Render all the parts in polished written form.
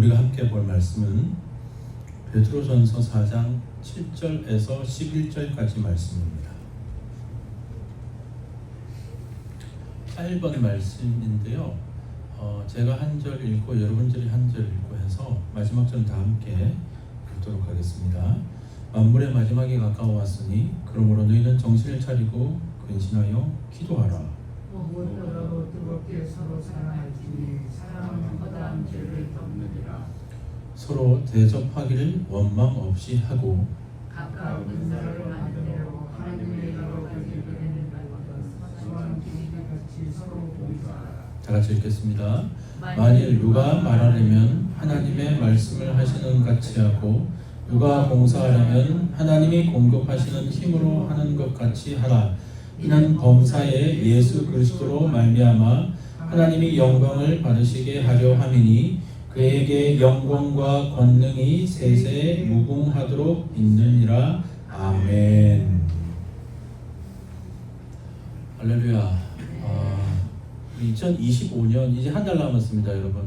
우리가 함께 볼 말씀은 베드로전서 4장 7절에서 11절까지 말씀입니다. 짧은 말씀인데요. 제가 한 절 읽고 여러분들이 한 절 읽고 해서 마지막 절 다 함께 읽도록 하겠습니다. 만물의 마지막이 가까워 왔으니 그러므로 너희는 정신을 차리고 근신하여 기도하라. 무엇보다도 뜨겁게 서로 사랑할지니 사랑은 허다한 죄를 덮느니라. 서로 대접하기를 원망 없이 하고 각각 은사를 받은 대로 하나님의 나라로 가지게 되는 날마다 소원 기리가 같이 서로 봉사하라. 다 같이 읽겠습니다. 만일 누가 말하려면 하나님의 말씀을 하시는 같이 하고 누가 봉사하려면 하나님이 공급하시는 힘으로 하는 것 같이 하라. 이는 범사에 예수 그리스도로 말미암아 하나님이 영광을 받으시게 하려 함이니 그에게 영광과 권능이 세세 무궁하도록 있느니라. 아멘. 할렐루야. 2025년 이제 한 달 남았습니다, 여러분.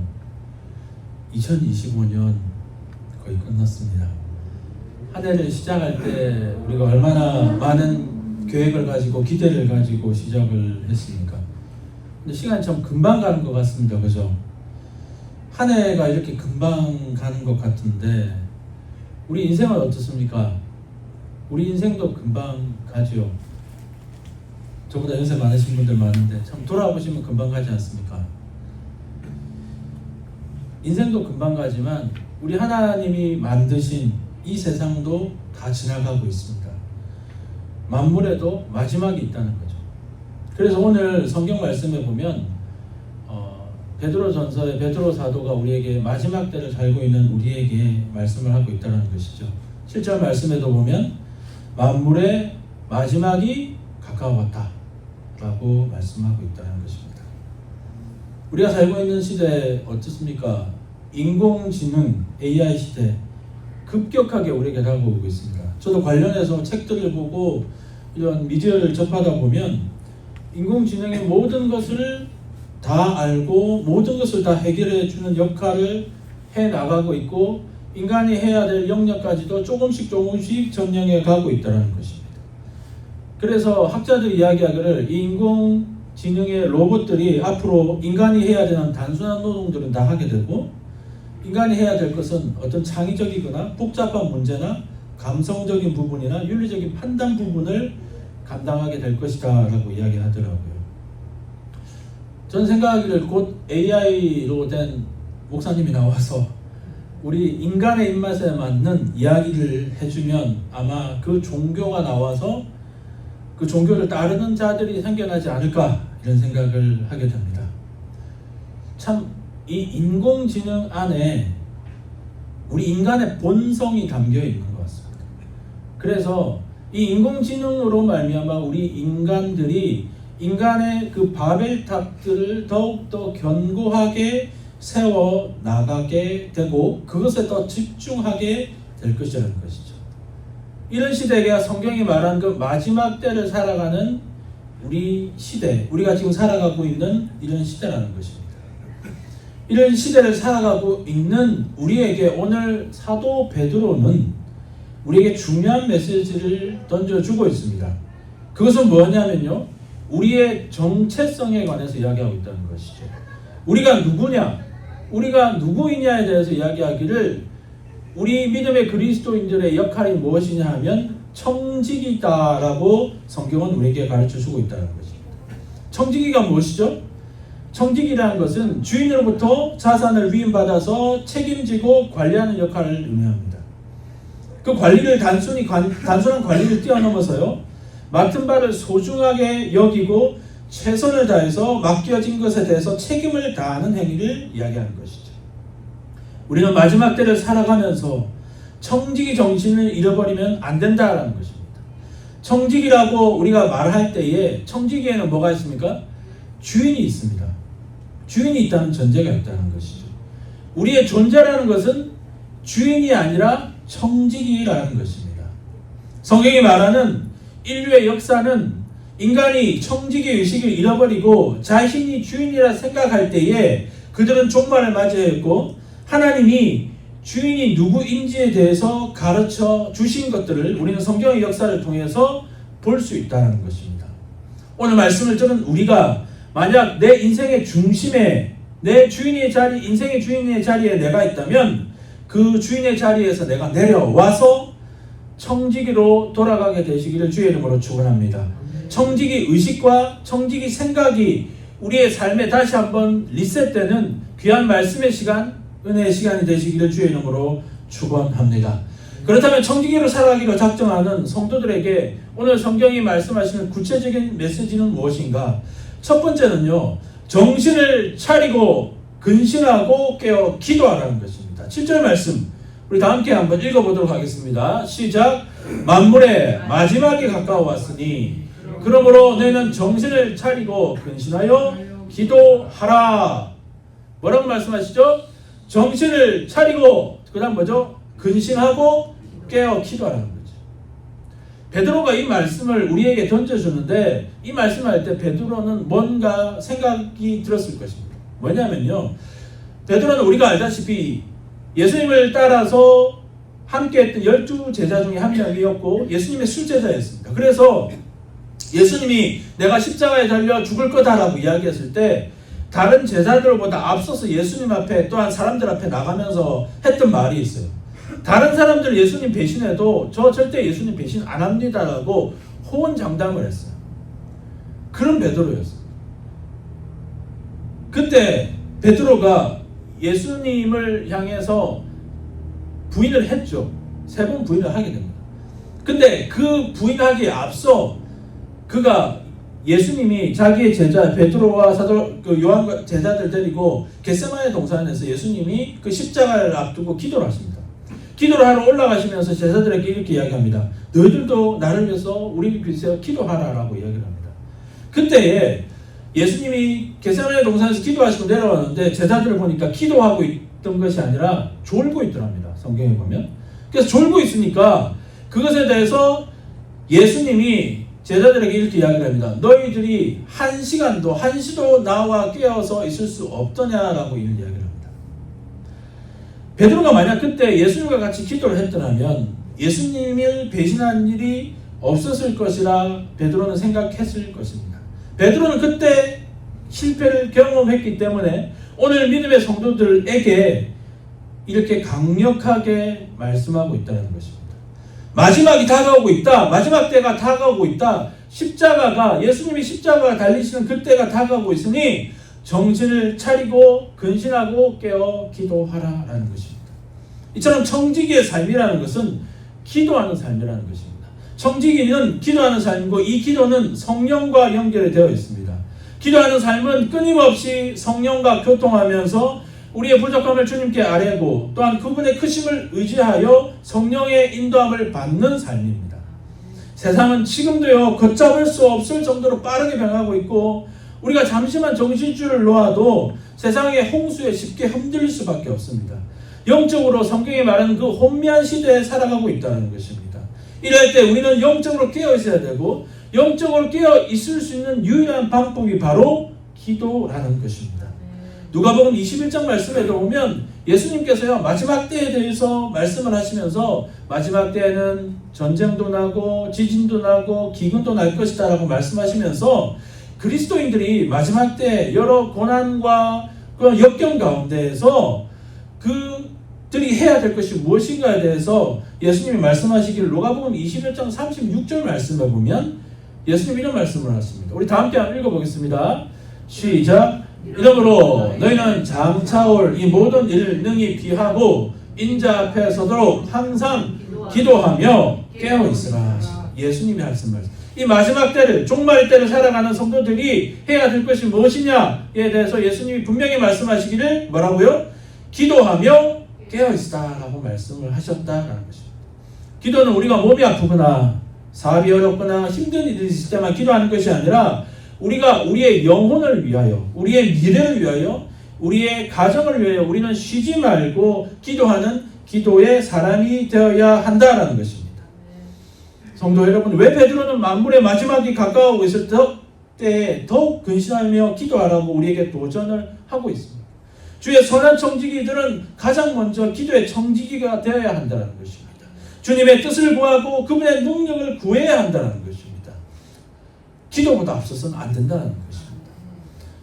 2025년 거의 끝났습니다. 한 해를 시작할 때 우리가 얼마나 많은 계획을 가지고 기대를 가지고 시작을 했습니까? 근데 시간이 참 금방 가는 것 같습니다. 그죠? 한 해가 이렇게 금방 가는 것 같은데 우리 인생은 어떻습니까? 우리 인생도 금방 가죠. 저보다 연세 많으신 분들 많은데 참 돌아보시면 금방 가지 않습니까? 인생도 금방 가지만 우리 하나님이 만드신 이 세상도 다 지나가고 있습니다. 만물에도 마지막이 있다는 거죠. 그래서 오늘 성경 말씀에 보면 베드로전서의 베드로 사도가 우리에게 마지막 때를 살고 있는 우리에게 말씀을 하고 있다는 것이죠. 7절 말씀에도 보면 만물의 마지막이 가까웠다 라고 말씀하고 있다는 것입니다. 우리가 살고 있는 시대 어떻습니까? 인공지능 AI 시대 급격하게 우리에게 다가오고 있습니다. 저도 관련해서 책들을 보고 이런 미디어를 접하다 보면 인공지능이 모든 것을 다 알고 모든 것을 다 해결해 주는 역할을 해 나가고 있고 인간이 해야 될 영역까지도 조금씩 점령해 가고 있다는 것입니다. 그래서 학자들이 이야기하기를 이 인공지능의 로봇들이 앞으로 인간이 해야 되는 단순한 노동들은 다 하게 되고 인간이 해야 될 것은 어떤 창의적이거나 복잡한 문제나 감성적인 부분이나 윤리적인 판단 부분을 감당하게 될 것이다 라고 이야기하더라고요. 저는 생각하기를 곧 AI로 된 목사님이 나와서 우리 인간의 입맛에 맞는 이야기를 해주면 아마 그 종교가 나와서 그 종교를 따르는 자들이 생겨나지 않을까 이런 생각을 하게 됩니다. 참 이 인공지능 안에 우리 인간의 본성이 담겨 있는 것 같습니다. 그래서 이 인공지능으로 말미암아 우리 인간들이 인간의 그 바벨탑들을 더욱더 견고하게 세워 나가게 되고 그것에 더 집중하게 될 것이라는 것이죠. 이런 시대가 성경이 말한 그 마지막 때를 살아가는 우리 시대, 우리가 지금 살아가고 있는 이런 시대라는 것입니다. 이런 시대를 살아가고 있는 우리에게 오늘 사도 베드로는 우리에게 중요한 메시지를 던져주고 있습니다. 그것은 뭐냐면요, 우리의 정체성에 관해서 이야기하고 있다는 것이죠. 우리가 누구냐, 우리가 누구이냐에 대해서 이야기하기를 우리 믿음의 그리스도인들의 역할이 무엇이냐 하면 청지기다라고 성경은 우리에게 가르쳐주고 있다는 것입니다. 청지기가 무엇이죠? 청지기라는 것은 주인으로부터 자산을 위임받아서 책임지고 관리하는 역할을 의미합니다. 그 관리를 단순한 관리를 뛰어넘어서요, 맡은 바를 소중하게 여기고 최선을 다해서 맡겨진 것에 대해서 책임을 다하는 행위를 이야기하는 것이죠. 우리는 마지막 때를 살아가면서 청지기 정신을 잃어버리면 안 된다라는 것입니다. 청지기라고 우리가 말할 때에 청지기에는 뭐가 있습니까? 주인이 있습니다. 주인이 있다는 전제가 있다는 것이죠. 우리의 존재라는 것은 주인이 아니라 청지기라는 것입니다. 성경이 말하는 인류의 역사는 인간이 청지기 의식을 잃어버리고 자신이 주인이라 생각할 때에 그들은 종말을 맞이했고 하나님이 주인이 누구인지에 대해서 가르쳐 주신 것들을 우리는 성경의 역사를 통해서 볼 수 있다는 것입니다. 오늘 말씀을 들은 우리가 만약 내 인생의 중심에 내 주인의 자리, 인생의 주인의 자리에 내가 있다면 그 주인의 자리에서 내가 내려와서 청지기로 돌아가게 되시기를 주의 이름으로 축원합니다. 청지기 의식과 청지기 생각이 우리의 삶에 다시 한번 리셋되는 귀한 말씀의 시간, 은혜의 시간이 되시기를 주의 이름으로 축원합니다. 그렇다면 청지기로 살아가기로 작정하는 성도들에게 오늘 성경이 말씀하시는 구체적인 메시지는 무엇인가? 첫 번째는요, 정신을 차리고 근신하고 깨어 기도하라는 것입니다. 7절 말씀 우리 다 함께 한번 읽어보도록 하겠습니다. 시작. 만물의 마지막이 가까워왔으니 그러므로 너희는 정신을 차리고 근신하여 기도하라. 뭐라고 말씀하시죠? 정신을 차리고 그 다음 뭐죠? 근신하고 깨어 기도하라는 거죠. 베드로가 이 말씀을 우리에게 던져주는데 이 말씀을 할 때 베드로는 뭔가 생각이 들었을 것입니다. 뭐냐면요, 베드로는 우리가 알다시피 예수님을 따라서 함께했던 12제자 중에 한 명이었고 예수님의 술제자였습니다. 그래서 예수님이 내가 십자가에 달려 죽을 거다라고 이야기했을 때 다른 제자들보다 앞서서 예수님 앞에 또한 사람들 앞에 나가면서 했던 말이 있어요. 다른 사람들 예수님 배신해도 저 절대 예수님 배신 안 합니다라고 호언장담을 했어요. 그런 베드로였어요. 그때 베드로가 예수님을 향해서 부인을 했죠. 3번 부인을 하게 됩니다. 근데 그 부인하기에 앞서 그가 예수님이 자기의 제자 베드로와 사도 요한과 제자들 데리고 겟세마네 동산에서 예수님이 그 십자가를 앞두고 기도를 하십니다. 기도를 하러 올라가시면서 제자들에게 이렇게 이야기합니다. 너희들도 나를 위해서 우리 위해서 기도하라라고 이야기를 합니다. 그때에 예수님이 겟세마네 동산에서 기도하시고 내려왔는데 제자들을 보니까 기도하고 있던 것이 아니라 졸고 있더랍니다. 성경에 보면. 그래서 졸고 있으니까 그것에 대해서 예수님이 제자들에게 이렇게 이야기를 합니다. 너희들이 한시도 나와 깨어서 있을 수 없더냐라고 이야기를 합니다. 베드로가 만약 그때 예수님과 같이 기도를 했더라면 예수님을 배신한 일이 없었을 것이라 베드로는 생각했을 것입니다. 베드로는 그때 실패를 경험했기 때문에 오늘 믿음의 성도들에게 이렇게 강력하게 말씀하고 있다는 것입니다. 마지막이 다가오고 있다. 마지막 때가 다가오고 있다. 예수님이 십자가가 달리시는 그때가 다가오고 있으니 정신을 차리고 근신하고 깨어 기도하라라는 것입니다. 이처럼 청지기의 삶이라는 것은 기도하는 삶이라는 것입니다. 청지기는 기도하는 삶이고 이 기도는 성령과 연결이 되어 있습니다. 기도하는 삶은 끊임없이 성령과 교통하면서 우리의 부족함을 주님께 아뢰고 또한 그분의 크심을 의지하여 성령의 인도함을 받는 삶입니다. 세상은 지금도요, 걷잡을 수 없을 정도로 빠르게 변하고 있고 우리가 잠시만 정신줄을 놓아도 세상의 홍수에 쉽게 흔들릴 수밖에 없습니다. 영적으로 성경이 말하는 그 혼미한 시대에 살아가고 있다는 것입니다. 이럴 때 우리는 영적으로 깨어 있어야 되고 영적으로 깨어 있을 수 있는 유일한 방법이 바로 기도라는 것입니다. 누가복음 21장 말씀에도 보면 예수님께서요, 마지막 때에 대해서 말씀을 하시면서 마지막 때에는 전쟁도 나고 지진도 나고 기근도 날 것이다 라고 말씀하시면서 그리스도인들이 마지막 때 여러 고난과 그런 역경 가운데에서 그들이 해야 될 것이 무엇인가에 대해서 예수님이 말씀하시기를 누가복음 21장 36절 말씀에 보면 예수님이 이런 말씀을 하십니다. 우리 다 함께 한번 읽어보겠습니다. 시작. 이러므로 너희는 장차올 이 모든 일을 능히 비하고 인자 앞에 서도록 항상 기도하며 깨어있으라. 예수님이 하신 말씀. 이 마지막 때를, 종말의 때를 살아가는 성도들이 해야 될 것이 무엇이냐에 대해서 예수님이 분명히 말씀하시기를 뭐라고요? 기도하며 깨어있으라라고 말씀을 하셨다라는 것입니다. 기도는 우리가 몸이 아프거나 사업이 어렵거나 힘든 일이 있을 때만 기도하는 것이 아니라 우리가 우리의 영혼을 위하여, 우리의 미래를 위하여, 우리의 가정을 위하여 우리는 쉬지 말고 기도하는 기도의 사람이 되어야 한다라는 것입니다. 성도 여러분, 왜 베드로는 만물의 마지막이 가까워오고 있을 때 더욱 근신하며 기도하라고 우리에게 도전을 하고 있습니다. 주의 선한 청지기들은 가장 먼저 기도의 청지기가 되어야 한다는 것입니다. 주님의 뜻을 구하고 그분의 능력을 구해야 한다는 것입니다. 기도보다 앞서서는 안 된다는 것입니다.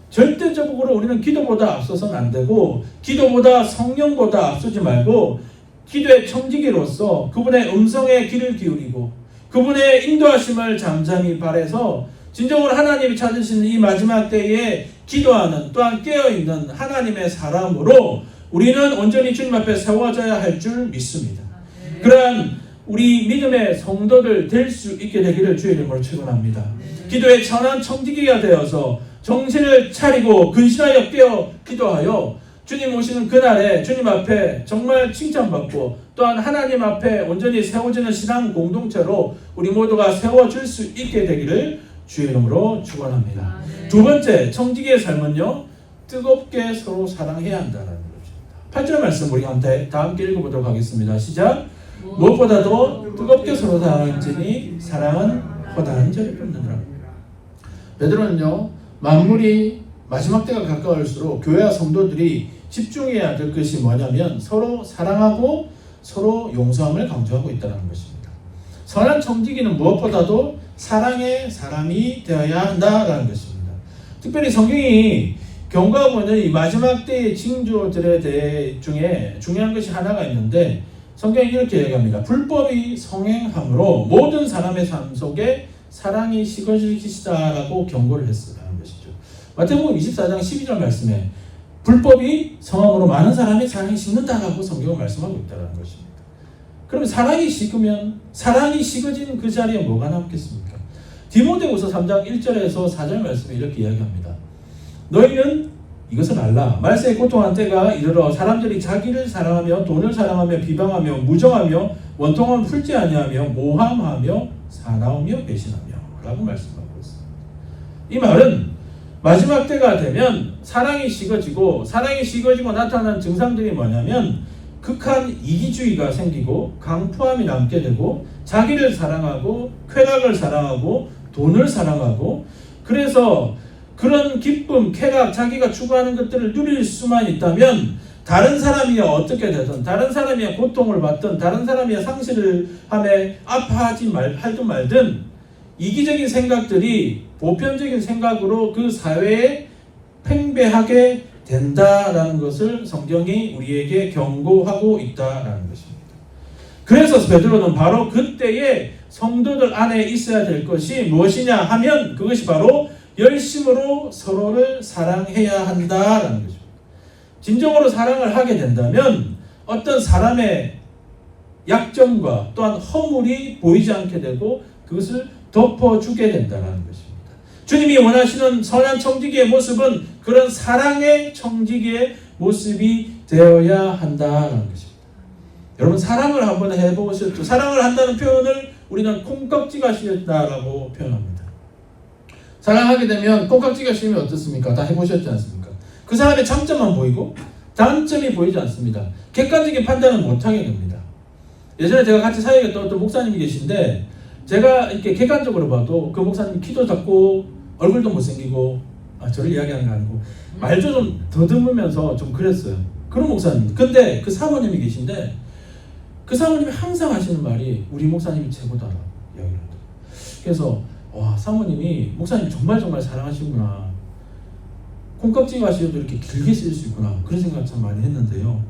절대적으로 우리는 기도보다 앞서서는 안 되고 기도보다 성령보다 앞서지 말고 기도의 청지기로서 그분의 음성에 귀를 기울이고 그분의 인도하심을 잠잠히 바라서 진정으로 하나님이 찾으시는 이 마지막 때에 기도하는 또한 깨어있는 하나님의 사람으로 우리는 온전히 주님 앞에 세워져야 할 줄 믿습니다. 그러한 우리 믿음의 성도들 될 수 있게 되기를 주의 이름으로 축원합니다. 기도의 천한 청지기가 되어서 정신을 차리고 근신하여 깨어 기도하여 주님 오시는 그날에 주님 앞에 정말 칭찬받고 또한 하나님 앞에 온전히 세워지는 신앙 공동체로 우리 모두가 세워질 수 있게 되기를 주의 이름으로 축원합니다. 두 번째 청지기의 삶은요, 뜨겁게 서로 사랑해야 한다는 것입니다. 8절 말씀 우리 다 함께 읽어보도록 하겠습니다. 시작. 무엇보다도 뜨겁게 서로 사랑할지니 사랑은 커다란 절을 뿜느니라. 베드로는요, 만물이 마지막 때가 가까울수록 교회와 성도들이 집중해야 될 것이 뭐냐면 서로 사랑하고 서로 용서함을 강조하고 있다는 것입니다. 선한 청지기는 무엇보다도 사랑의 사람이 되어야 한다라는 것입니다. 특별히 성경이 경고하고 있는 이 마지막 때의 징조들에 대해 중에 중요한 것이 하나가 있는데 성경이 이렇게 얘기합니다. 불법이 성행함으로 모든 사람의 삶 속에 사랑이 식어질 것이다라고 경고를 했다는 것이죠. 마태복음 24장 12절 말씀에 불법이 성함으로 많은 사람의 사랑이 식는다라고 성경은 말씀하고 있다는 것입니다. 그러면 사랑이 식으면 사랑이 식어진 그 자리에 뭐가 남겠습니까? 디모데후서 3장 1절에서 4절 말씀에 이렇게 이야기합니다. 너희는 이것을 알라. 말세에 고통한 때가 이르러 사람들이 자기를 사랑하며 돈을 사랑하며 비방하며 무정하며 원통함을 풀지 아니하며 모함하며 사나우며 배신하며 라고 말씀하고 있습니다. 이 말은 마지막 때가 되면 사랑이 식어지고 나타나는 증상들이 뭐냐면 극한 이기주의가 생기고 강포함이 남게 되고 자기를 사랑하고 쾌락을 사랑하고 돈을 사랑하고 그래서 그런 기쁨, 쾌락, 자기가 추구하는 것들을 누릴 수만 있다면 다른 사람이 어떻게 되든 다른 사람이 고통을 받든 다른 사람이 상실을 하며 아파하지 하든 말든 이기적인 생각들이 보편적인 생각으로 그 사회에 팽배하게 된다라는 것을 성경이 우리에게 경고하고 있다라는 것입니다. 그래서 베드로는 바로 그때에 성도들 안에 있어야 될 것이 무엇이냐 하면 그것이 바로 열심으로 서로를 사랑해야 한다라는 것입니다. 진정으로 사랑을 하게 된다면 어떤 사람의 약점과 또한 허물이 보이지 않게 되고 그것을 덮어주게 된다는 것입니다. 주님이 원하시는 선한 청지기의 모습은 그런 사랑의 청지기의 모습이 되어야 한다는 것입니다. 여러분 사랑을 한번 해보셨죠? 사랑을 한다는 표현을 우리는 콩깍지가 씌었다라고 표현합니다. 사랑하게 되면 콩깍지가 씌우면 어떻습니까? 다 해보셨지 않습니까? 그 사람의 장점만 보이고 단점이 보이지 않습니다. 객관적인 판단을 못하게 됩니다. 예전에 제가 같이 사역했던 어떤 목사님이 계신데 제가 이렇게 객관적으로 봐도 그 목사님 키도 작고 얼굴도 못생기고 저를 이야기하는 거 아니고 말도 좀 더듬으면서 좀 그랬어요. 그런 목사님. 근데 그 사모님이 계신데 그 사모님이 항상 하시는 말이 우리 목사님이 최고다라고 이야기를 하더라고요. 그래서 와 사모님이 목사님 정말 사랑하시구나. 콩깍지가 씌워도 이렇게 길게 쓸 수 있구나. 그런 생각 참 많이 했는데요.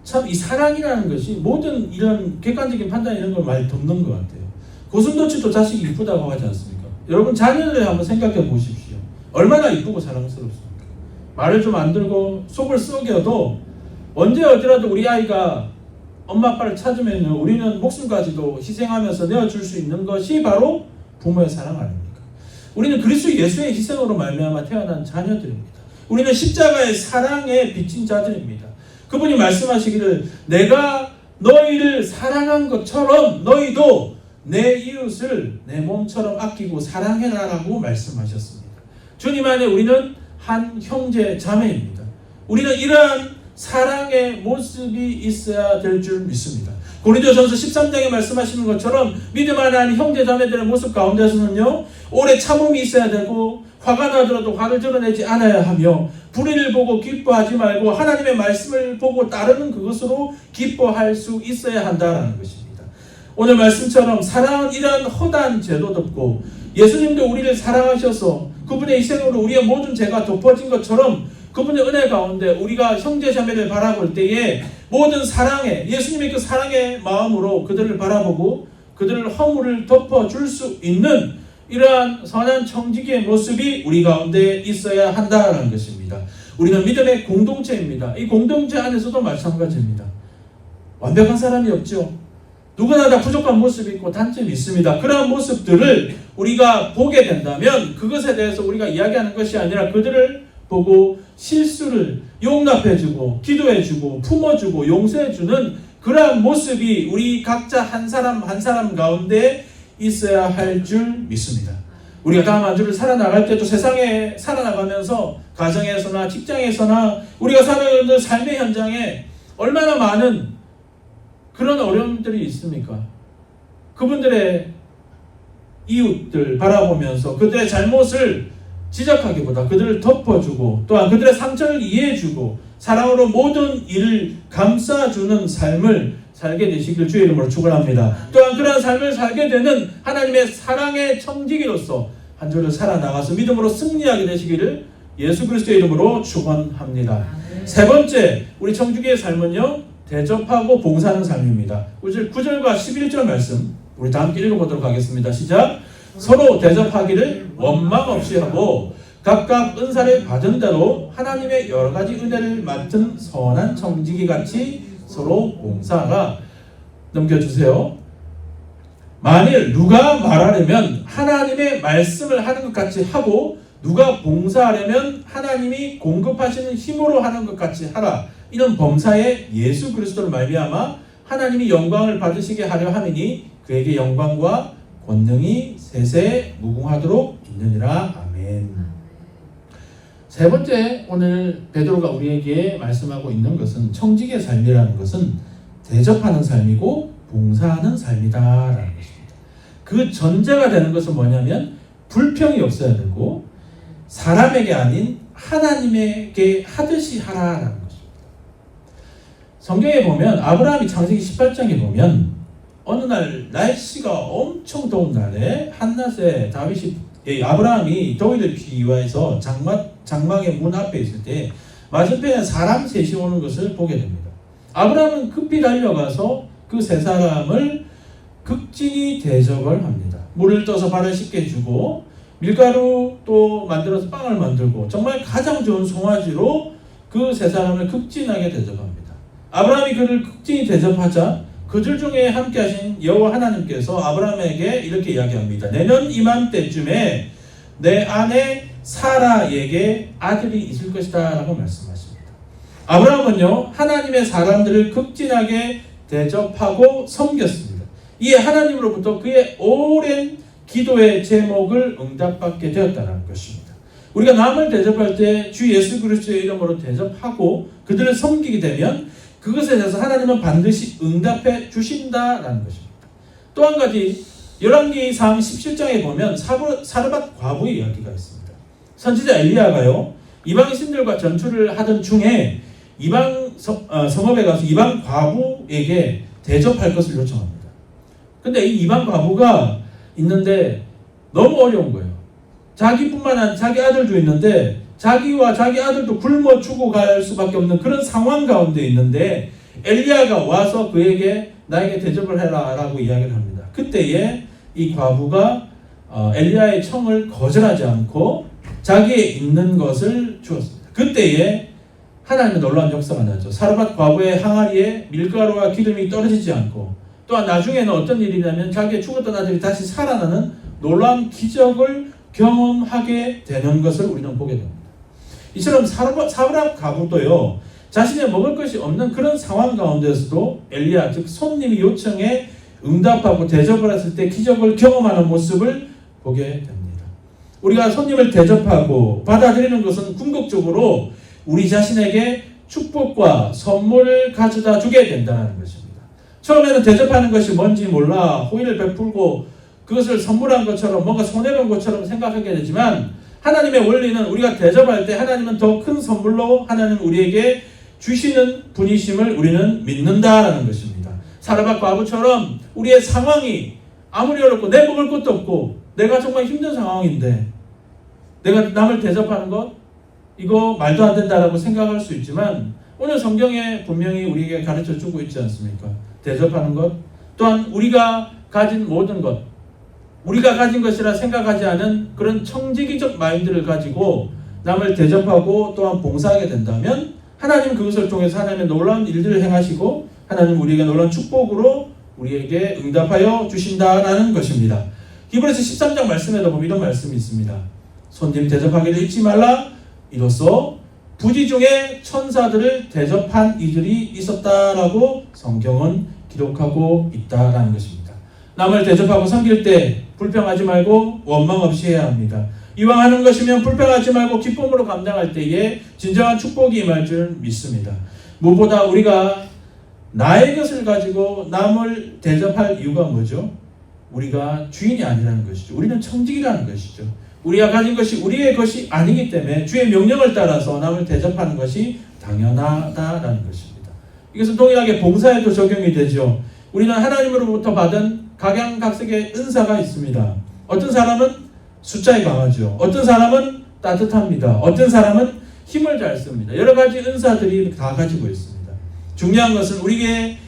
참 이 사랑이라는 것이 모든 이런 객관적인 판단 이런 걸 많이 덮는 것 같아요. 고슴도치도 자식이 이쁘다고 하지 않습니까? 여러분 자녀를 한번 생각해 보십시오. 얼마나 이쁘고 사랑스럽습니까? 말을 좀 안 들고 속을 썩여도 언제 어디라도 우리 아이가 엄마 아빠를 찾으면 우리는 목숨까지도 희생하면서 내어줄 수 있는 것이 바로 부모의 사랑 아닙니까? 우리는 그리스도 예수의 희생으로 말미암아 태어난 자녀들입니다. 우리는 십자가의 사랑에 빚진 자들입니다. 그분이 말씀하시기를 내가 너희를 사랑한 것처럼 너희도 내 이웃을 내 몸처럼 아끼고 사랑해라라고 말씀하셨습니다. 주님 안에 우리는 한 형제 자매입니다. 우리는 이러한 사랑의 모습이 있어야 될 줄 믿습니다. 고린도전서 13장에 말씀하시는 것처럼 믿음 안에 한 형제 자매들의 모습 가운데서는요 오래 참음이 있어야 되고 화가 나더라도 화를 드러내지 않아야 하며 불의를 보고 기뻐하지 말고 하나님의 말씀을 보고 따르는 그것으로 기뻐할 수 있어야 한다라는 것입니다. 오늘 말씀처럼 사랑은 이러한 허다한 죄도 덮고 예수님도 우리를 사랑하셔서 그분의 희생으로 우리의 모든 죄가 덮어진 것처럼 그분의 은혜 가운데 우리가 형제자매를 바라볼 때에 모든 사랑의 예수님의 그 사랑의 마음으로 그들을 바라보고 그들을 허물을 덮어줄 수 있는 이러한 선한 청지기의 모습이 우리 가운데 있어야 한다는 것입니다. 우리는 믿음의 공동체입니다. 이 공동체 안에서도 마찬가지입니다. 완벽한 사람이 없죠. 누구나 다 부족한 모습이 있고 단점이 있습니다. 그러한 모습들을 우리가 보게 된다면 그것에 대해서 우리가 이야기하는 것이 아니라 그들을 보고 실수를 용납해주고 기도해주고 품어주고 용서해주는 그러한 모습이 우리 각자 한 사람 한 사람 가운데 있어야 할 줄 믿습니다. 우리가 다음 한 주를 살아나갈 때도 세상에 살아나가면서 가정에서나 직장에서나 우리가 살아가는 삶의 현장에 얼마나 많은 그런 어려움들이 있습니까? 그분들의 이웃들 바라보면서 그들의 잘못을 지적하기보다 그들을 덮어주고 또한 그들의 상처를 이해해주고 사랑으로 모든 일을 감싸주는 삶을 살게 되시길 주의 이름으로 축원합니다. 또한 그러한 삶을 살게 되는 하나님의 사랑의 청지기로서 한 주를 살아나가서 믿음으로 승리하게 되시기를 예수 그리스도의 이름으로 축원합니다. 세 번째 우리 청지기의 삶은요 대접하고 봉사하는 삶입니다. 9절과 11절 말씀 우리 다 함께 읽어보도록 하겠습니다. 시작. 서로 대접하기를 원망 없이 하고 각각 은사를 받은 대로 하나님의 여러 가지 은혜를 맡은 선한 청지기 같이 서로 봉사하라. 넘겨주세요. 만일 누가 말하려면 하나님의 말씀을 하는 것 같이 하고 누가 봉사하려면 하나님이 공급하시는 힘으로 하는 것 같이 하라. 이는 범사에 예수 그리스도를 말미암아 하나님이 영광을 받으시게 하려 함이니 그에게 영광과 권능이 세세 무궁하도록 있느니라. 아멘. 세 번째 오늘 베드로가 우리에게 말씀하고 있는 것은 청지기의 삶이라는 것은 대접하는 삶이고 봉사하는 삶이다라는 것입니다. 그 전제가 되는 것은 뭐냐면 불평이 없어야 되고 사람에게 아닌 하나님에게 하듯이 하라라는 것입니다. 성경에 보면 아브라함이 창세기 18장에 보면 어느 날 날씨가 엄청 더운 날에 한낮에 아브라함이 더위를 피해서 장막의 문 앞에 있을 때 맞은편에 사람 셋이 오는 것을 보게 됩니다. 아브라함은 급히 달려가서 그 세 사람을 극진히 대접을 합니다. 물을 떠서 발을 씻게 해주고 밀가루 또 만들어서 빵을 만들고 정말 가장 좋은 송아지로 그 세 사람을 극진하게 대접합니다. 아브라함이 그를 극진히 대접하자 그들 중에 함께 하신 여호와 하나님께서 아브라함에게 이렇게 이야기합니다. 내년 이맘때쯤에 내 아내 사라에게 아들이 있을 것이다 라고 말씀하십니다. 아브라함은요 하나님의 사람들을 극진하게 대접하고 섬겼습니다. 이에 하나님으로부터 그의 오랜 기도의 제목을 응답받게 되었다는 것입니다. 우리가 남을 대접할 때 주 예수 그리스도의 이름으로 대접하고 그들을 섬기게 되면 그것에 대해서 하나님은 반드시 응답해 주신다라는 것입니다. 또 한 가지 열왕기상 17장에 보면 사르밧 과부의 이야기가 있습니다. 선지자 엘리야가요 이방 신들과 전투를 하던 중에 이방 성읍에 가서 이방 과부에게 대접할 것을 요청합니다. 근데 이 이방 과부가 있는데 너무 어려운 거예요. 자기뿐만 아니라 자기 아들도 있는데 자기와 자기 아들도 굶어 죽어갈 수밖에 없는 그런 상황 가운데 있는데 엘리야가 와서 그에게 나에게 대접을 해라 라고 이야기를 합니다. 그때에 이 과부가 엘리야의 청을 거절하지 않고 자기의 있는 것을 주었습니다. 그때에 하나님의 놀라운 역사가 나죠. 사르밧 과부의 항아리에 밀가루와 기름이 떨어지지 않고 또한 나중에는 어떤 일이냐면 자기의 죽었던 아들이 다시 살아나는 놀라운 기적을 경험하게 되는 것을 우리는 보게 됩니다. 이처럼 사르밧 과부도요 자신의 먹을 것이 없는 그런 상황 가운데서도 엘리야 즉 손님이 요청에 응답하고 대접을 했을 때 기적을 경험하는 모습을 보게 됩니다. 우리가 손님을 대접하고 받아들이는 것은 궁극적으로 우리 자신에게 축복과 선물을 가져다 주게 된다는 것입니다. 처음에는 대접하는 것이 뭔지 몰라 호의를 베풀고 그것을 선물한 것처럼 뭔가 손해본 것처럼 생각하게 되지만 하나님의 원리는 우리가 대접할 때 하나님은 더 큰 선물로 하나님 우리에게 주시는 분이심을 우리는 믿는다라는 것입니다. 사르밧 과부처럼 우리의 상황이 아무리 어렵고 내 먹을 것도 없고 내가 정말 힘든 상황인데 내가 남을 대접하는 것 이거 말도 안 된다라고 생각할 수 있지만 오늘 성경에 분명히 우리에게 가르쳐 주고 있지 않습니까? 대접하는 것 또한 우리가 가진 모든 것 우리가 가진 것이라 생각하지 않은 그런 청지기적 마인드를 가지고 남을 대접하고 또한 봉사하게 된다면 하나님 그것을 통해서 하나님의 놀라운 일들을 행하시고 하나님 우리에게 놀라운 축복으로 우리에게 응답하여 주신다라는 것입니다. 히브리서 13장 말씀에도 보면 이런 말씀이 있습니다. 손님 대접하기를 잊지 말라. 이로써 부지 중에 천사들을 대접한 이들이 있었다라고 성경은 기록하고 있다라는 것입니다. 남을 대접하고 섬길 때 불평하지 말고 원망 없이 해야 합니다. 이왕 하는 것이면 불평하지 말고 기쁨으로 감당할 때에 진정한 축복이 임할 줄 믿습니다. 무엇보다 우리가 나의 것을 가지고 남을 대접할 이유가 뭐죠? 우리가 주인이 아니라는 것이죠. 우리는 청직이라는 것이죠. 우리가 가진 것이 우리의 것이 아니기 때문에 주의 명령을 따라서 남을 대접하는 것이 당연하다라는 것입니다. 이것은 동일하게 봉사에도 적용이 되죠. 우리는 하나님으로부터 받은 각양각색의 은사가 있습니다. 어떤 사람은 숫자에 강하죠. 어떤 사람은 따뜻합니다. 어떤 사람은 힘을 잘 씁니다. 여러 가지 은사들이 다 가지고 있습니다. 중요한 것은 우리에게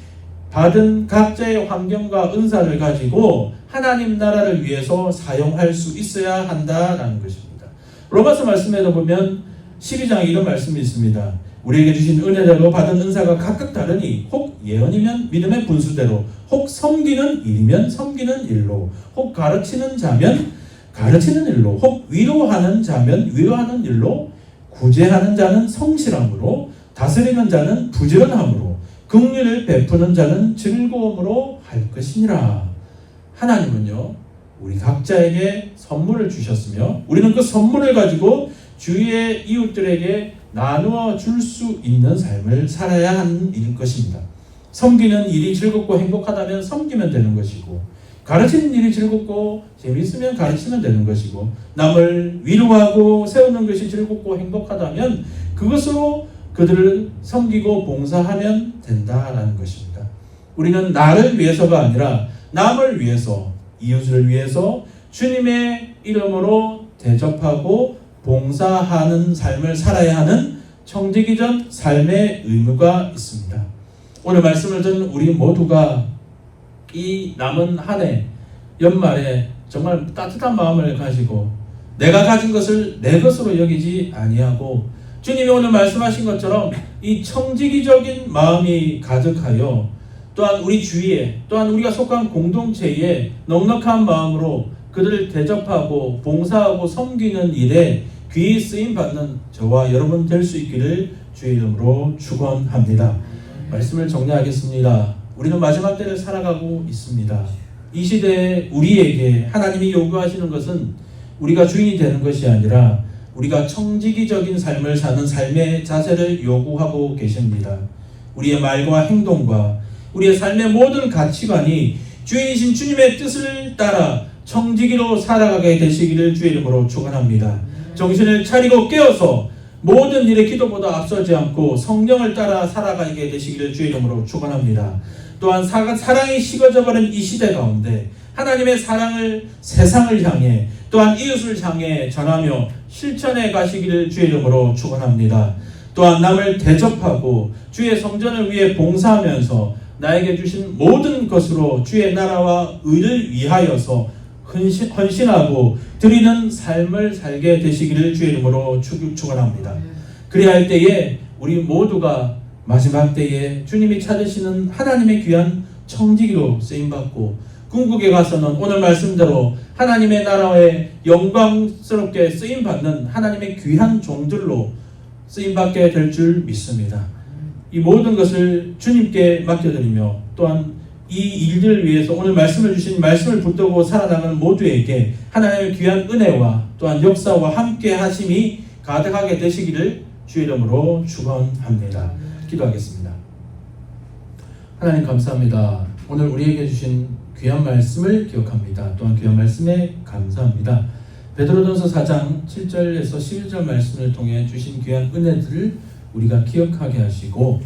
받은 각자의 환경과 은사를 가지고 하나님 나라를 위해서 사용할 수 있어야 한다라는 것입니다. 로마서 말씀에도 보면 12장에 이런 말씀이 있습니다. 우리에게 주신 은혜대로 받은 은사가 각각 다르니 혹 예언이면 믿음의 분수대로 혹 섬기는 일이면 섬기는 일로 혹 가르치는 자면 가르치는 일로 혹 위로하는 자면 위로하는 일로 구제하는 자는 성실함으로 다스리는 자는 부지런함으로 긍휼을 베푸는 자는 즐거움으로 할 것이니라. 하나님은요 우리 각자에게 선물을 주셨으며 우리는 그 선물을 가지고 주위의 이웃들에게 나누어 줄 수 있는 삶을 살아야 하는 일인 것입니다. 섬기는 일이 즐겁고 행복하다면 섬기면 되는 것이고 가르치는 일이 즐겁고 재미있으면 가르치면 되는 것이고 남을 위로하고 세우는 것이 즐겁고 행복하다면 그것으로 그들을 섬기고 봉사하면 된다라는 것입니다. 우리는 나를 위해서가 아니라 남을 위해서 이웃을 위해서 주님의 이름으로 대접하고 봉사하는 삶을 살아야 하는 청지기적 삶의 의무가 있습니다. 오늘 말씀을 듣는 우리 모두가 이 남은 한 해 연말에 정말 따뜻한 마음을 가지고 내가 가진 것을 내 것으로 여기지 아니하고 주님이 오늘 말씀하신 것처럼 이 청지기적인 마음이 가득하여 또한 우리 주위에 또한 우리가 속한 공동체에 넉넉한 마음으로 그들을 대접하고 봉사하고 섬기는 일에 귀히 쓰임받는 저와 여러분 될 수 있기를 주의 이름으로 축원합니다. 말씀을 정리하겠습니다. 우리는 마지막 때를 살아가고 있습니다. 이 시대에 우리에게 하나님이 요구하시는 것은 우리가 주인이 되는 것이 아니라 우리가 청지기적인 삶을 사는 삶의 자세를 요구하고 계십니다. 우리의 말과 행동과 우리의 삶의 모든 가치관이 주인이신 주님의 뜻을 따라 청지기로 살아가게 되시기를 주의 이름으로 축원합니다. 정신을 차리고 깨어서 모든 일에 기도보다 앞서지 않고 성령을 따라 살아가게 되시기를 주의 이름으로 축원합니다. 또한 사랑이 식어져 버린 이 시대 가운데 하나님의 사랑을 세상을 향해 또한 이웃을 향해 전하며 실천해 가시기를 주의 이름으로 축원합니다. 또한 남을 대접하고 주의 성전을 위해 봉사하면서 나에게 주신 모든 것으로 주의 나라와 의를 위하여서 헌신하고 드리는 삶을 살게 되시기를 주의 이름으로 축원합니다. 그리할 때에 우리 모두가 마지막 때에 주님이 찾으시는 하나님의 귀한 청지기로 쓰임받고 궁극에 가서는 오늘 말씀대로 하나님의 나라에 영광스럽게 쓰임받는 하나님의 귀한 종들로 쓰임받게 될 줄 믿습니다. 이 모든 것을 주님께 맡겨드리며 또한 이 일들을 위해서 오늘 말씀을 주신 말씀을 붙들고 살아가는 모두에게 하나님의 귀한 은혜와 또한 역사와 함께 하심이 가득하게 되시기를 주의 이름으로 축원합니다. 기도하겠습니다. 하나님 감사합니다. 오늘 우리에게 주신 귀한 말씀을 기억합니다. 또한 귀한 말씀에 감사합니다. 베드로전서 4장 7절에서 11절 말씀을 통해 주신 귀한 은혜들을 우리가 기억하게 하시고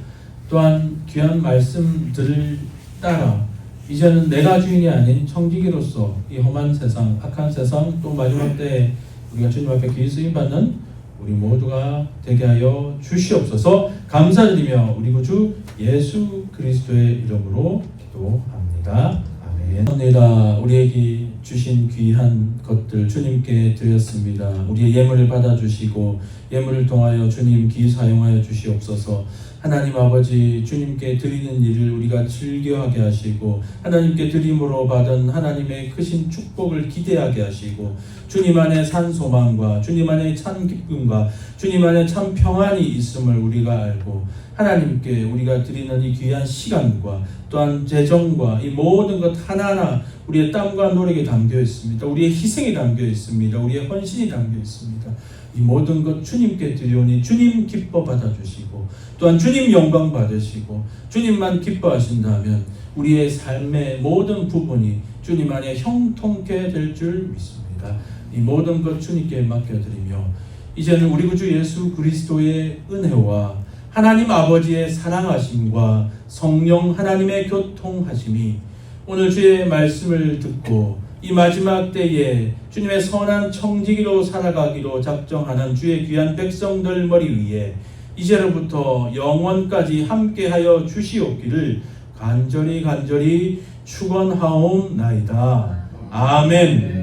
또한 귀한 말씀들을 따라 이제는 내가 주인이 아닌 청지기로서 이 험한 세상, 악한 세상 또 마지막 때에 우리가 주님 앞에 귀히 쓰임 받는 우리 모두가 되게 하여 주시옵소서. 감사드리며 우리 구주 예수 그리스도의 이름으로 기도합니다. 아멘. 감사합니다. 우리에게 주신 귀한 것들 주님께 드렸습니다. 우리의 예물을 받아주시고 예물을 통하여 주님 귀히 사용하여 주시옵소서. 하나님 아버지, 주님께 드리는 일을 우리가 즐겨하게 하시고 하나님께 드림으로 받은 하나님의 크신 축복을 기대하게 하시고 주님 안에 산 소망과 주님 안에 참 기쁨과 주님 안에 참 평안이 있음을 우리가 알고 하나님께 우리가 드리는 이 귀한 시간과 또한 재정과 이 모든 것 하나하나 우리의 땀과 노력이 담겨 있습니다. 우리의 희생이 담겨 있습니다. 우리의 헌신이 담겨 있습니다. 이 모든 것 주님께 드리오니 주님 기뻐 받아주시고 또한 주님 영광 받으시고 주님만 기뻐하신다면 우리의 삶의 모든 부분이 주님 안에 형통케 될 줄 믿습니다. 이 모든 것 주님께 맡겨드리며 이제는 우리 구주 예수 그리스도의 은혜와 하나님 아버지의 사랑하심과 성령 하나님의 교통하심이 오늘 주의 말씀을 듣고 이 마지막 때에 주님의 선한 청지기로 살아가기로 작정하는 주의 귀한 백성들 머리 위에 이제로부터 영원까지 함께하여 주시옵기를 간절히 축원하옵나이다. 아멘.